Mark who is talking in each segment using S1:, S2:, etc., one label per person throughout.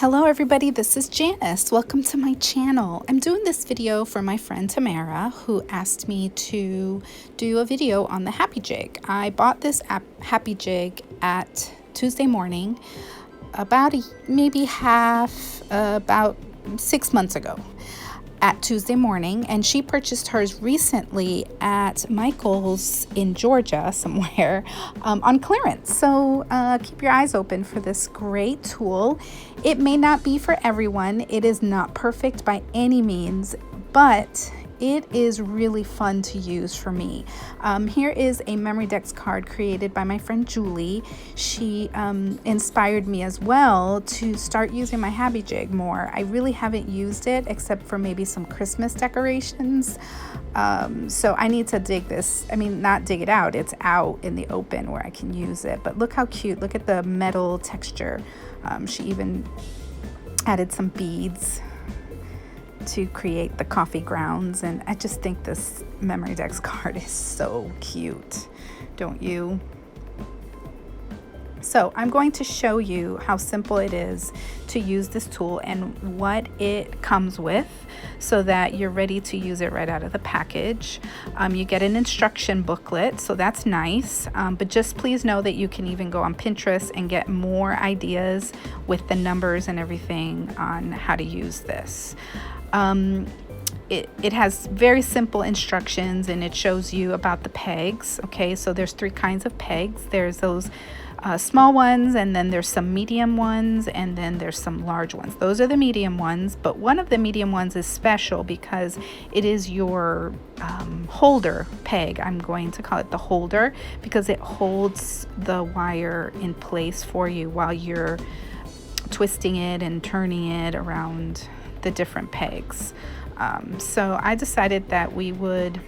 S1: Hello everybody, this is Janice. Welcome to my channel. I'm doing this video for my friend Tamara, who asked me to do a video on the Happy Jig. I bought this Happy Jig at Tuesday morning about about 6 months ago at Tuesday morning, and she purchased hers recently at Michael's in Georgia somewhere on clearance. So keep your eyes open for this great tool. It may not be for everyone. It is not perfect by any means, but it is really fun to use for me. Here is a Memorydex card created by my friend Julie. She inspired me as well to start using my Happy Jig more. I really haven't used it except for maybe some Christmas decorations. So I need to dig this. I mean, not dig it out. It's out in the open where I can use it. But look how cute. Look at the metal texture. She even added some beads to create the coffee grounds, and I just think this Memorydex card is so cute, don't you? So I'm going to show you how simple it is to use this tool and what it comes with so that you're ready to use it right out of the package. You get an instruction booklet, so that's nice, but just please know that you can even go on Pinterest and get more ideas with the numbers and everything on how to use this. It has very simple instructions, and it shows you about the pegs. Okay, so there's 3 kinds of pegs. There's those small ones, and then there's some medium ones, and then there's some large ones. Those are the medium ones, but one of the medium ones is special because it is your holder peg. I'm going to call it the holder because it holds the wire in place for you while you're twisting it and turning it around the different pegs. So I decided that we would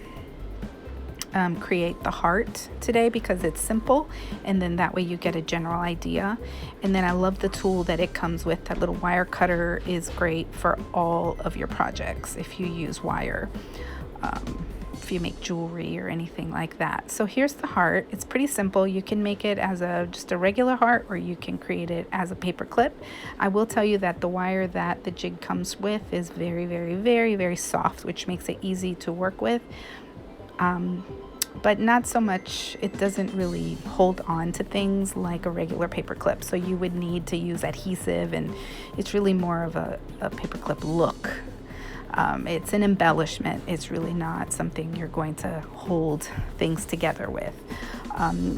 S1: create the heart today because it's simple, and then that way you get a general idea. And then I love the tool that it comes with. That little wire cutter is great for all of your projects if you use wire, if you make jewelry or anything like that. So here's the heart. It's pretty simple. You can make it as just a regular heart, or you can create it as a paper clip. I will tell you that the wire that the jig comes with is very, very, very, very soft, which makes it easy to work with. But not so much, it doesn't really hold on to things like a regular paper clip. So you would need to use adhesive, and it's really more of a paper clip look. It's an embellishment. It's really not something you're going to hold things together with.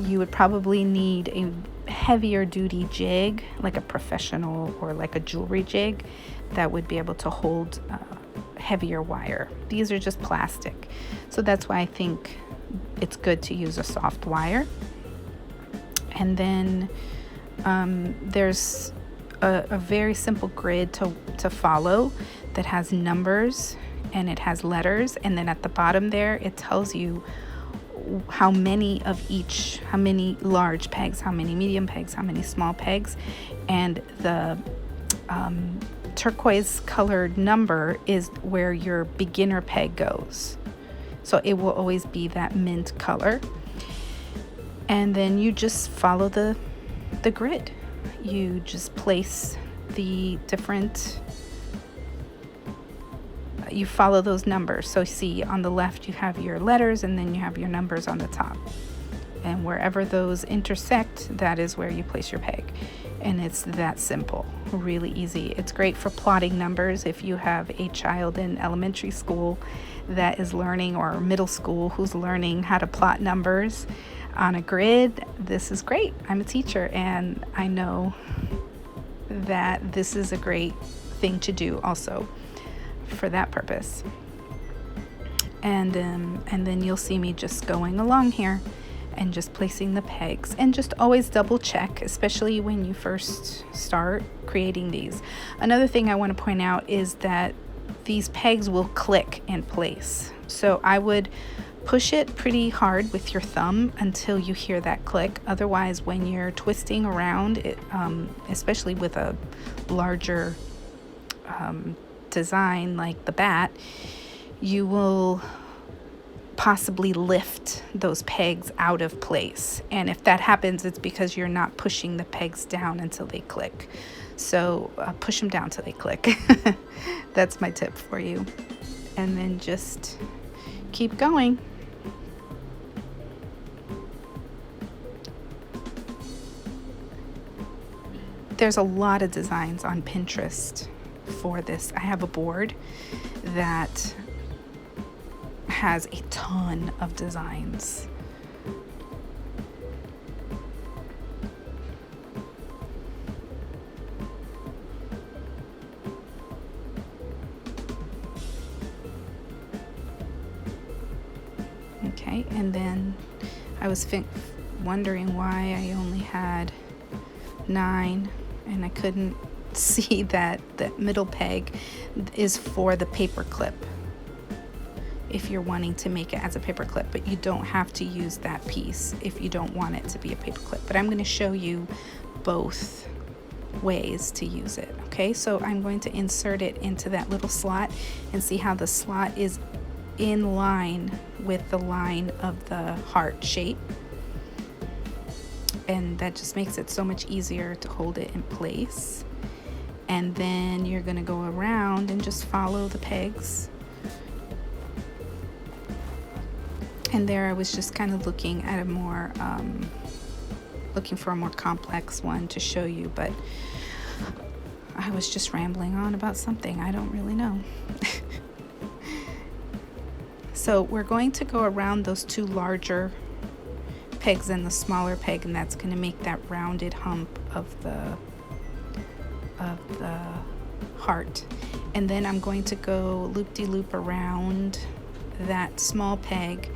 S1: You would probably need a heavier duty jig, like a professional or like a jewelry jig that would be able to hold heavier wire. These are just plastic. So that's why I think it's good to use a soft wire. And then there's a very simple grid to follow that has numbers and it has letters, and then at the bottom there it tells you how many of each, how many large pegs, how many medium pegs, how many small pegs, and the turquoise colored number is where your beginner peg goes. So it will always be that mint color, and then you just follow the grid. You just place the different, you follow those numbers. So see, on the left you have your letters, and then you have your numbers on the top, and wherever those intersect, that is where you place your peg. And it's that simple, really easy. It's great for plotting numbers if you have a child in elementary school that is learning, or middle school who's learning how to plot numbers on a grid. This is great. I'm a teacher, and I know that this is a great thing to do also for that purpose. And then you'll see me just going along here and just placing the pegs, and just always double check, especially when you first start creating these. Another thing I want to point out is that these pegs will click in place. So I would push it pretty hard with your thumb until you hear that click. Otherwise, when you're twisting around it, especially with a larger design like the bat, you will possibly lift those pegs out of place. And if that happens, it's because you're not pushing the pegs down until they click. So push them down till they click. That's my tip for you. And then just keep going. There's a lot of designs on Pinterest for this. I have a board that has a ton of designs. Okay, and then I was wondering why I only had 9, and I couldn't see that the middle peg is for the paper clip if you're wanting to make it as a paper clip, but you don't have to use that piece if you don't want it to be a paper clip. But I'm going to show you both ways to use it. Okay, so I'm going to insert it into that little slot and see how the slot is in line with the line of the heart shape, and that just makes it so much easier to hold it in place. And then you're going to go around and just follow the pegs. And there I was just kind of looking at a more looking for a more complex one to show you, but I was just rambling on about something, I don't really know. So we're going to go around those 2 larger pegs and the smaller peg, and that's going to make that rounded hump of the heart. And then I'm going to go loop-de-loop around that small peg,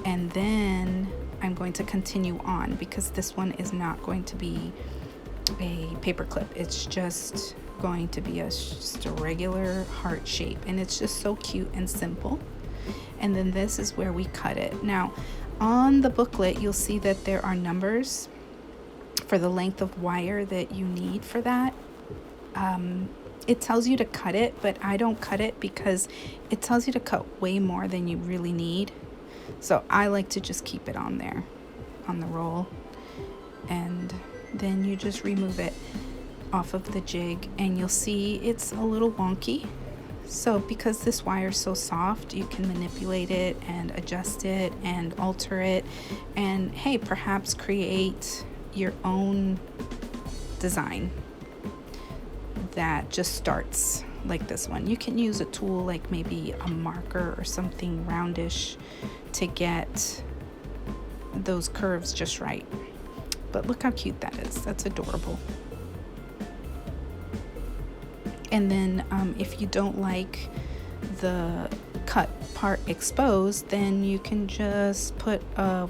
S1: and then I'm going to continue on because this one is not going to be a paper clip. It's just going to be just a regular heart shape, and it's just so cute and simple. And then this is where we cut it. Now on the booklet you'll see that there are numbers for the length of wire that you need for that. It tells you to cut it, but I don't cut it because it tells you to cut way more than you really need. So I like to just keep it on there on the roll, and then you just remove it off of the jig, and you'll see it's a little wonky. So because this wire is so soft, you can manipulate it and adjust it and alter it, and hey, perhaps create your own design that just starts like this one. You can use a tool like maybe a marker or something roundish to get those curves just right. But look how cute that is. That's adorable. And then if you don't like the cut part exposed, then you can just put a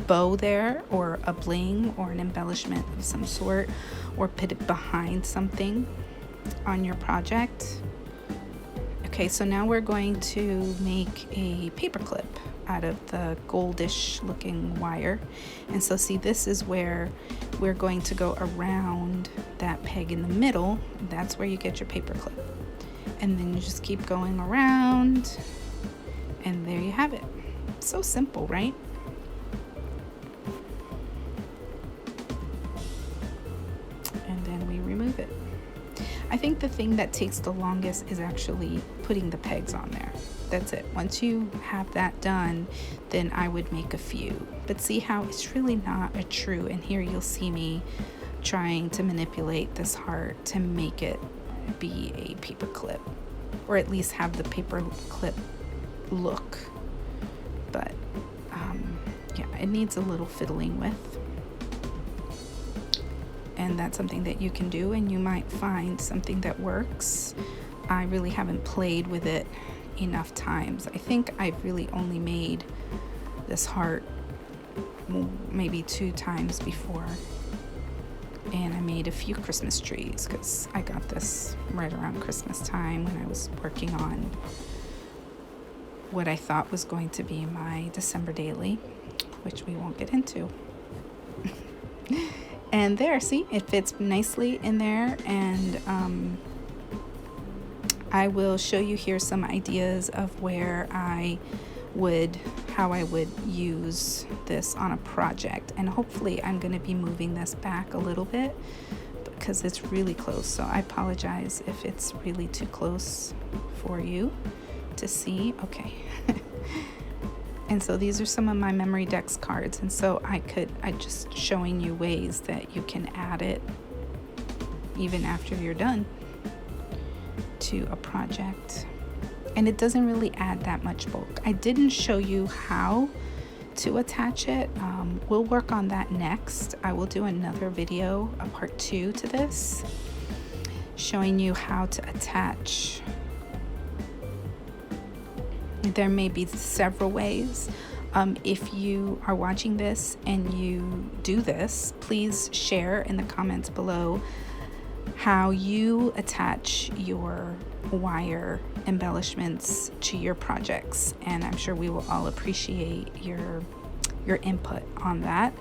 S1: bow there, or a bling, or an embellishment of some sort, or put it behind something on your project. Okay, so now we're going to make a paper clip out of the goldish looking wire. And so see, this is where we're going to go around that peg in the middle. That's where you get your paper clip. And then you just keep going around, and there you have it. So simple, right? And then we remove it. I think the thing that takes the longest is actually putting the pegs on there. That's it. Once you have that done, then I would make a few. But see how it's really not a true, and here you'll see me trying to manipulate this heart to make it be a paper clip, or at least have the paper clip look. But yeah, it needs a little fiddling with, and that's something that you can do, and you might find something that works. I really haven't played with it enough times. I think I've really only made this heart maybe 2 times before, and I made a few Christmas trees because I got this right around Christmas time when I was working on what I thought was going to be my December daily, which we won't get into. And there, see, it fits nicely in there. And I will show you here some ideas of how I would use this on a project. And hopefully I'm going to be moving this back a little bit, because it's really close. So I apologize if it's really too close for you to see. Okay. And so these are some of my Memorydex cards, and so I just showing you ways that you can add it even after you're done to a project, and it doesn't really add that much bulk. I didn't show you how to attach it. We'll work on that next. I will do another video, a part 2 to this, showing you how to attach. There may be several ways. If you are watching this and you do this, please share in the comments below how you attach your wire embellishments to your projects, and I'm sure we will all appreciate your input on that.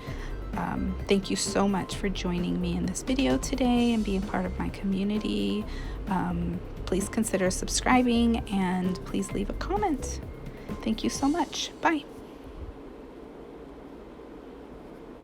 S1: Thank you so much for joining me in this video today and being part of my community. Please consider subscribing and please leave a comment. Thank you so much. Bye.